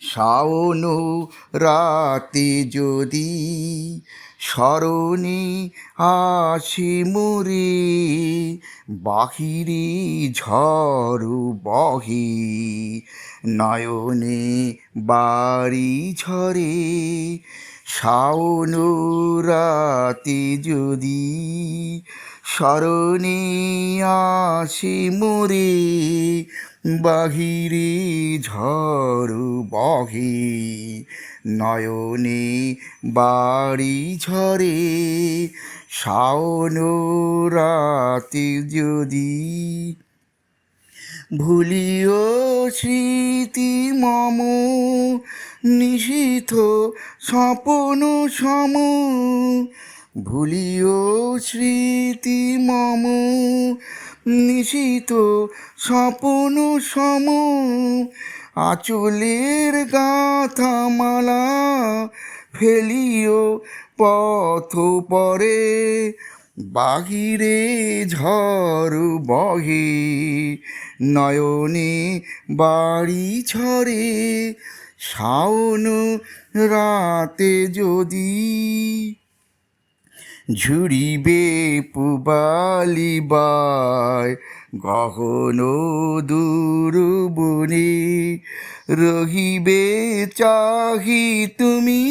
শাওন রাতে যদি স্মরণে আসে মোরে, বাহিরে ঝড় বহে নয়নে বাড়ি ঝরে। শাওন রাতে যদি স্মরণে আসে মোরে, বাহিরে ঝড় বহে নয়নে বাড়ি ঝরে। শাওন রাতে যদি ভুলিও স্মৃতি মম, নিশীথ স্বপন সম। ভুলিও স্মৃতি মম, নিশীথ স্বপন সম। আঁচলের গাঁথা মালা ফেলিও পথ পরে, বাহিরে ঝড় বহে নয়নে বাড়ি ঝরে। শাওন রাতে যদি ঝুরিবে পুবালি বায় গহন দূর বনে, রহিবে চাহি তুমি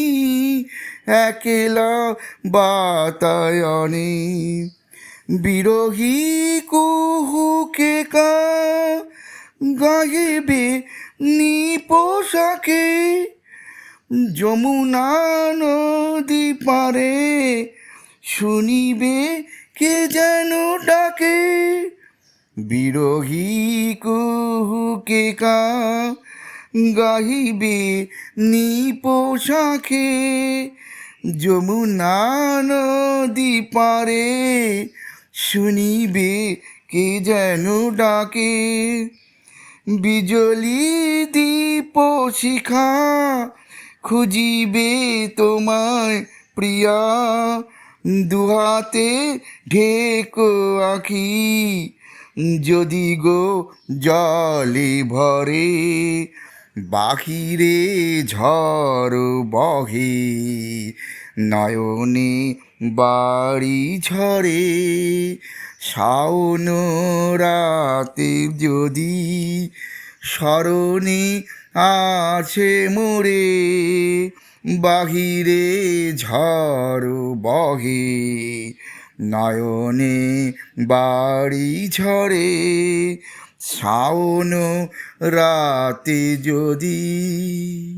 একলা বাতায়নে। বিরহী কুহুকে কা গাহিবে নিপোষাকে, যমুনা নদী পারে শুনিবে কে যেন ডাকে। বিরহী কুহুকে কা গাহিবে নিপোষাকে, যমুনা নদী পারে শুনিবে কে যেন ডাকে। বিজলি দীপ শিখা খুঁজিবে তোমায় প্রিয়া, দুহাতে ঢেকো আঁখি যদি গো জলে ভরে। বাহিরে ঝড় বহে নয়নে বাড়ি ঝরে। শাওন রাতে যদি স্মরণে আছে মোরে, বাহিরে ঝড় বহে নয়নে বাড়ি ঝরে। শাওন রাতে যদি।